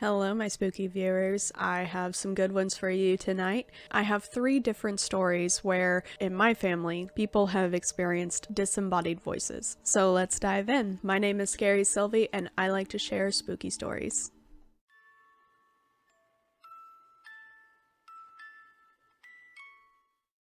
Hello, my spooky viewers. I have some good ones for you tonight. I have 3 different stories where, in my family, people have experienced disembodied voices. So let's dive in. My name is Sylvi, and I like to share spooky stories.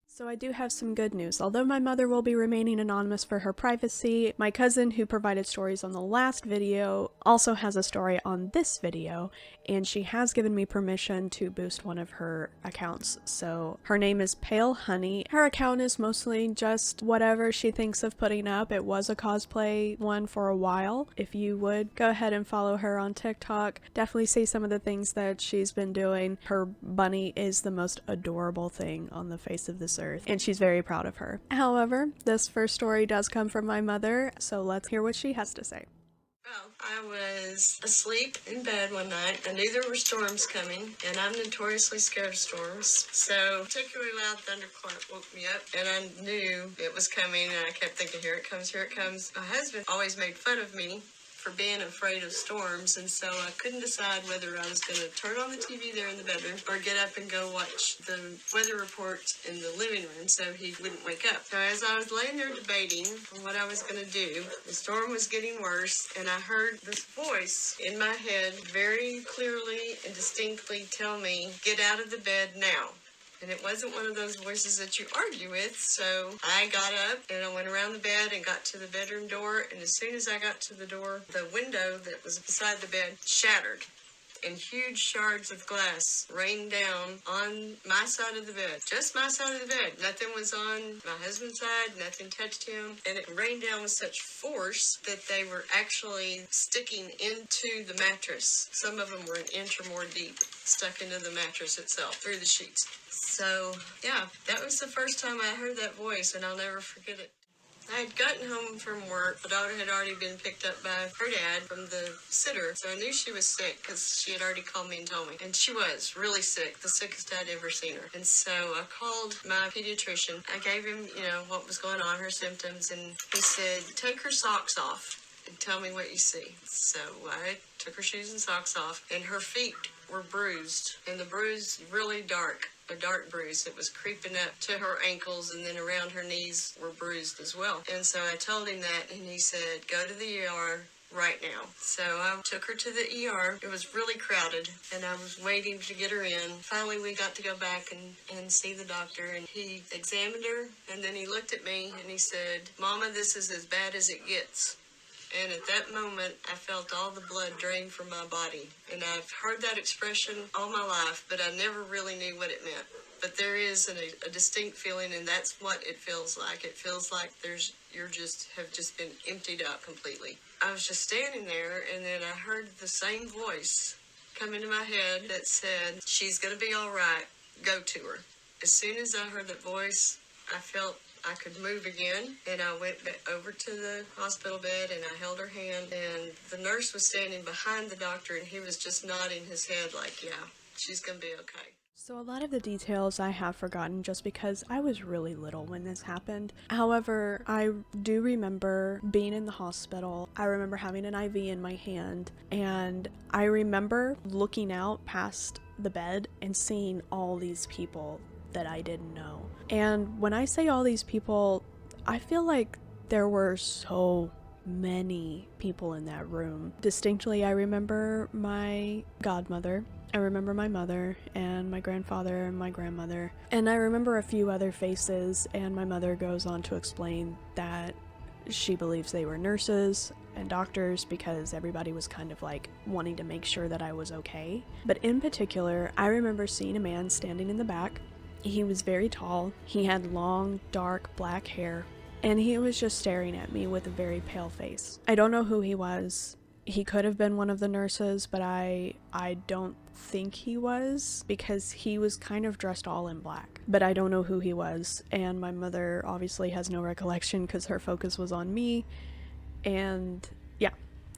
So I do have some good news. Although my mother will be remaining anonymous for her privacy, my cousin who provided stories on the last video also has a story on this video, and she has given me permission to boost one of her accounts. So her name is Pale Honey. Her account is mostly just whatever she thinks of putting up. It was a cosplay one for a while. If you would, go ahead and follow her on TikTok. Definitely see some of the things that she's been doing. Her bunny is the most adorable thing on the face of this earth, and she's very proud of her. However, this first story does come from my mother, so let's hear what she has to say. Well, I was asleep in bed one night. I knew there were storms coming, and I'm notoriously scared of storms. So, particularly loud thunderclap woke me up, and I knew it was coming, and I kept thinking, here it comes, here it comes. My husband always made fun of me for being afraid of storms, and so I couldn't decide whether I was going to turn on the TV there in the bedroom or get up and go watch the weather report in the living room so he wouldn't wake up. So as I was laying there debating what I was going to do, the storm was getting worse, and I heard this voice in my head very clearly and distinctly tell me, get out of the bed now. And it wasn't one of those voices that you argue with, so I got up and I went around the bed and got to the bedroom door, and as soon as I got to the door, the window that was beside the bed shattered, and huge shards of glass rained down on my side of the bed. Just my side of the bed. Nothing was on my husband's side, nothing touched him, and it rained down with such force that they were actually sticking into the mattress. Some of them were an inch or more deep, stuck into the mattress itself, through the sheets. So, yeah, that was the first time I heard that voice, and I'll never forget it. I had gotten home from work. My daughter had already been picked up by her dad from the sitter, so I knew she was sick because she had already called me and told me. And she was really sick, the sickest I'd ever seen her. And so I called my pediatrician. I gave him, what was going on, her symptoms, and he said, take her socks off and tell me what you see. So I took her shoes and socks off, and her feet were bruised, and the bruise really dark. A dark bruise that was creeping up to her ankles, and then around her knees were bruised as well. And so I told him that, and he said, go to the ER right now. So I took her to the ER. It was really crowded, and I was waiting to get her in. Finally, we got to go back and see the doctor, and he examined her, and then he looked at me, and he said, Mama, this is as bad as it gets. And at that moment, I felt all the blood drain from my body. And I've heard that expression all my life, but I never really knew what it meant. But there is a distinct feeling, and that's what it feels like. It feels like you have just been emptied out completely. I was just standing there, and then I heard the same voice come into my head that said, she's going to be all right. Go to her. As soon as I heard that voice, I felt I could move again, and I went over to the hospital bed, and I held her hand, and the nurse was standing behind the doctor, and he was just nodding his head like, yeah, she's gonna be okay. So a lot of the details I have forgotten just because I was really little when this happened. However, I do remember being in the hospital. I remember having an IV in my hand, and I remember looking out past the bed and seeing all these people that I didn't know. And when I say all these people, I feel like there were so many people in that room. Distinctly, I remember my godmother. I remember my mother and my grandfather and my grandmother. And I remember a few other faces, and my mother goes on to explain that she believes they were nurses and doctors because everybody was kind of like wanting to make sure that I was okay. But in particular, I remember seeing a man standing in the back. He was very tall, he had long, dark, black hair, and he was just staring at me with a very pale face. I don't know who he was. He could have been one of the nurses, but I don't think he was, because he was kind of dressed all in black. But I don't know who he was, and my mother obviously has no recollection because her focus was on me, and yeah.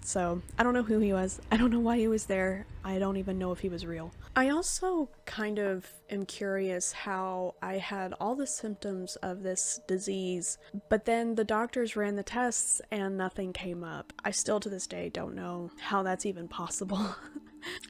So, I don't know who he was. I don't know why he was there. I don't even know if he was real. I also kind of am curious how I had all the symptoms of this disease, but then the doctors ran the tests and nothing came up. I still to this day don't know how that's even possible.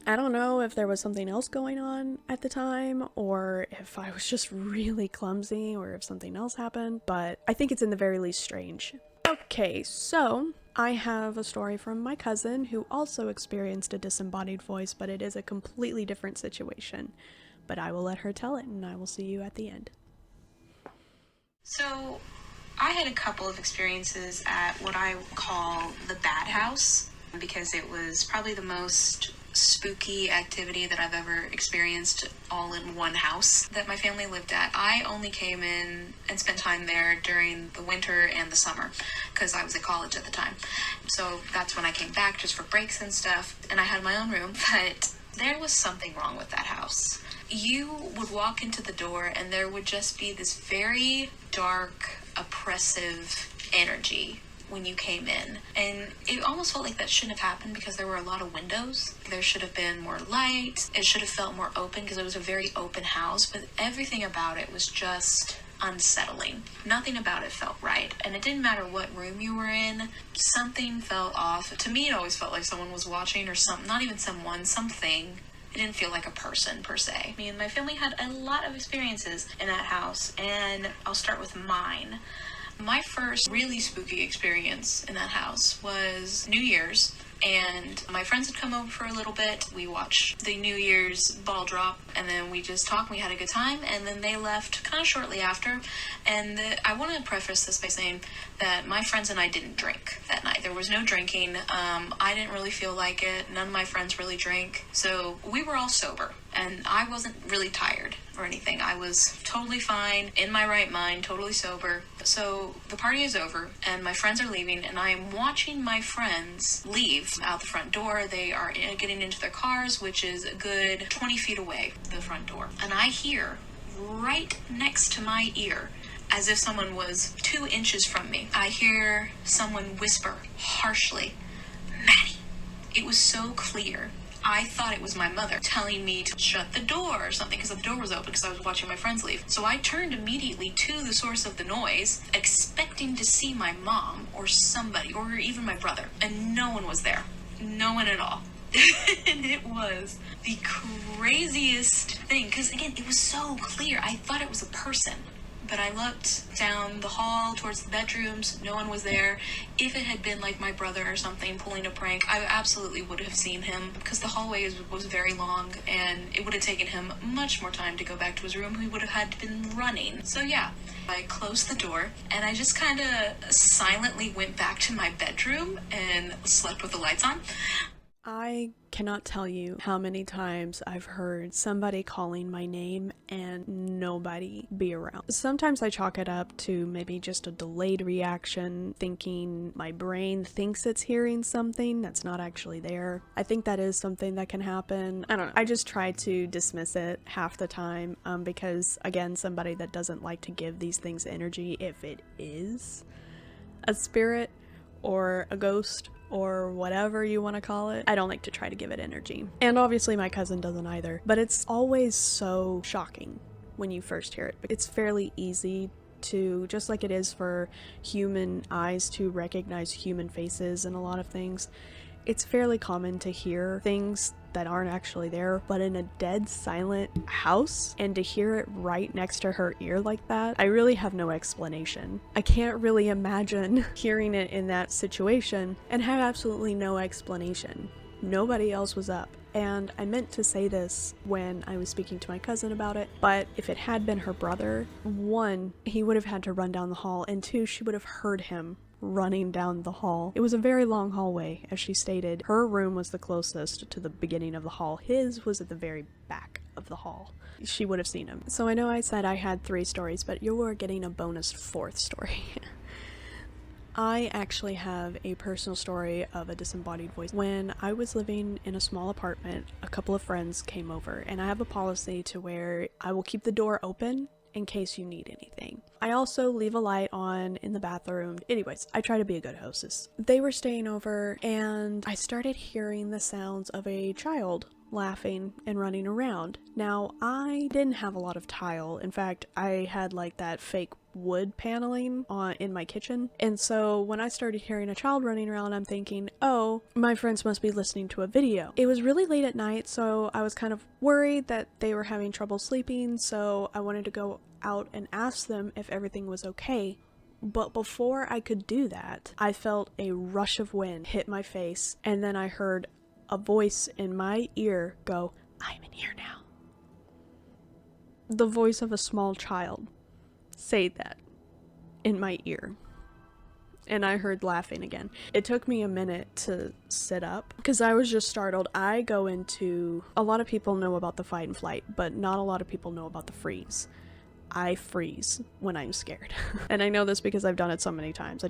I don't know if there was something else going on at the time or if I was just really clumsy or if something else happened, but I think it's in the very least strange. Okay, so I have a story from my cousin who also experienced a disembodied voice, but it is a completely different situation. But I will let her tell it, and I will see you at the end. So, I had a couple of experiences at what I call the bad house, because it was probably the most spooky activity that I've ever experienced all in one house that my family lived at. I only came in and spent time there during the winter and the summer because I was at college at the time. So that's when I came back just for breaks and stuff, and I had my own room, but there was something wrong with that house. You would walk into the door and there would just be this very dark, oppressive energy when you came in, and it almost felt like that shouldn't have happened because there were a lot of windows. There should have been more light. It should have felt more open because it was a very open house, but everything about it was just unsettling. Nothing about it felt right, and it didn't matter what room you were in, something felt off. To me, it always felt like someone was watching, or something, not even someone, something. It didn't feel like a person per se. Me and my family had a lot of experiences in that house, and I'll start with mine. My first really spooky experience in that house was New Year's, and my friends had come over for a little bit. We watched the New Year's ball drop, and then we just talked. We had a good time, and then they left kind of shortly after. And I want to preface this by saying that my friends and I didn't drink that night. There was no drinking. I didn't really feel like it. None of my friends really drank. So we were all sober, and I wasn't really tired or anything. I was totally fine, in my right mind, totally sober. So the party is over, and my friends are leaving, and I am watching my friends leave out the front door. They are getting into their cars, which is a good 20 feet away, the front door. And I hear right next to my ear, as if someone was 2 inches from me, I hear someone whisper harshly, "Maddie." It was so clear. I thought it was my mother telling me to shut the door or something because the door was open because I was watching my friends leave. So I turned immediately to the source of the noise, expecting to see my mom or somebody or even my brother. And no one was there. No one at all. And it was the craziest thing because, again, it was so clear. I thought it was a person. But I looked down the hall towards the bedrooms. No one was there. If it had been like my brother or something pulling a prank, I absolutely would have seen him because the hallway was very long and it would have taken him much more time to go back to his room. He would have had been running. So yeah, I closed the door and I just kind of silently went back to my bedroom and slept with the lights on. I cannot tell you how many times I've heard somebody calling my name and nobody be around. Sometimes I chalk it up to maybe just a delayed reaction, thinking my brain thinks it's hearing something that's not actually there. I think that is something that can happen. I don't know. I just try to dismiss it half the time because, again, somebody that doesn't like to give these things energy, if it is a spirit or a ghost or whatever you want to call it, I don't like to try to give it energy. And obviously my cousin doesn't either, but it's always so shocking when you first hear it. It's fairly easy to, just like it is for human eyes to recognize human faces and a lot of things, it's fairly common to hear things that aren't actually there, but in a dead silent house, and to hear it right next to her ear like that, I really have no explanation. I can't really imagine hearing it in that situation and have absolutely no explanation. Nobody else was up. And I meant to say this when I was speaking to my cousin about it, but if it had been her brother, 1, he would have had to run down the hall, and 2, she would have heard him running down the hall. It was a very long hallway, as she stated. Her room was the closest to the beginning of the hall. His was at the very back of the hall. She would have seen him. So I know I said I had 3 stories, but you were getting a bonus 4th story. I actually have a personal story of a disembodied voice. When I was living in a small apartment, a couple of friends came over, and I have a policy to where I will keep the door open in case you need anything. I also leave a light on in the bathroom. Anyways, I try to be a good hostess. They were staying over and I started hearing the sounds of a child laughing and running around. Now, I didn't have a lot of tile. In fact, I had like that fake wood paneling in my kitchen. And so when I started hearing a child running around, I'm thinking, oh, my friends must be listening to a video. It was really late at night, so I was kind of worried that they were having trouble sleeping, so I wanted to go out and ask them if everything was okay. But before I could do that, I felt a rush of wind hit my face, and then I heard a voice in my ear go, "I'm in here now." The voice of a small child say that in my ear. And I heard laughing again. It took me a minute to sit up because I was just startled. A lot of people know about the fight and flight, but not a lot of people know about the freeze. I freeze when I'm scared. And I know this because I've done it so many times.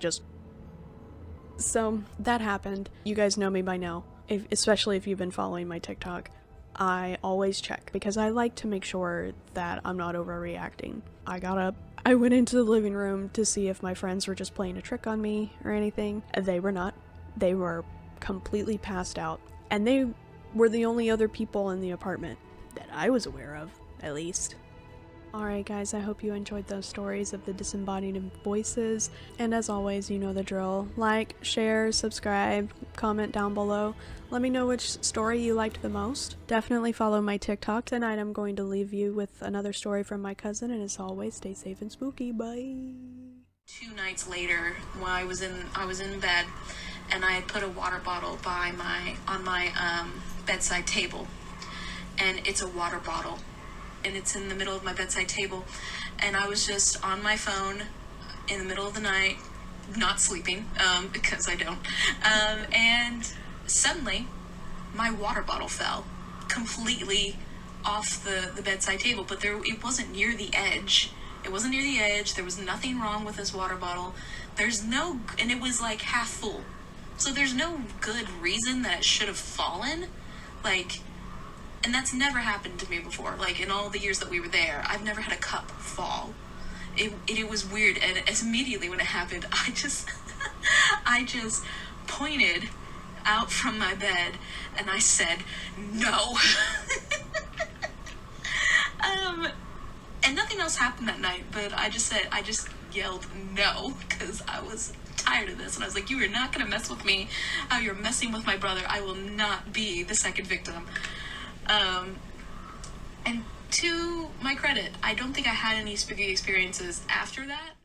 So that happened. You guys know me by now, especially if you've been following my TikTok. I always check because I like to make sure that I'm not overreacting. I got up. I went into the living room to see if my friends were just playing a trick on me or anything. They were not. They were completely passed out. And they were the only other people in the apartment that I was aware of, at least. Alright guys, I hope you enjoyed those stories of the disembodied voices, and as always, you know the drill. Like, share, subscribe, comment down below. Let me know which story you liked the most. Definitely follow my TikTok. Tonight I'm going to leave you with another story from my cousin, and as always, stay safe and spooky. Bye! 2 nights later, when I was in bed, and I had put a water bottle on my bedside table, and it's a water bottle. And it's in the middle of my bedside table, and I was just on my phone in the middle of the night, not sleeping, because I don't, and suddenly my water bottle fell completely off the bedside table, but it wasn't near the edge. There was nothing wrong with this water bottle. And it was like half full, so there's no good reason that it should have fallen, and that's never happened to me before. In all the years that we were there, I've never had a cup fall. It was weird, and as immediately when it happened, I just pointed out from my bed, and I said, "No." And nothing else happened that night, but I just yelled no, because I was tired of this, and I was like, "You are not gonna mess with me how you're messing with my brother. I will not be the second victim." And to my credit, I don't think I had any spooky experiences after that.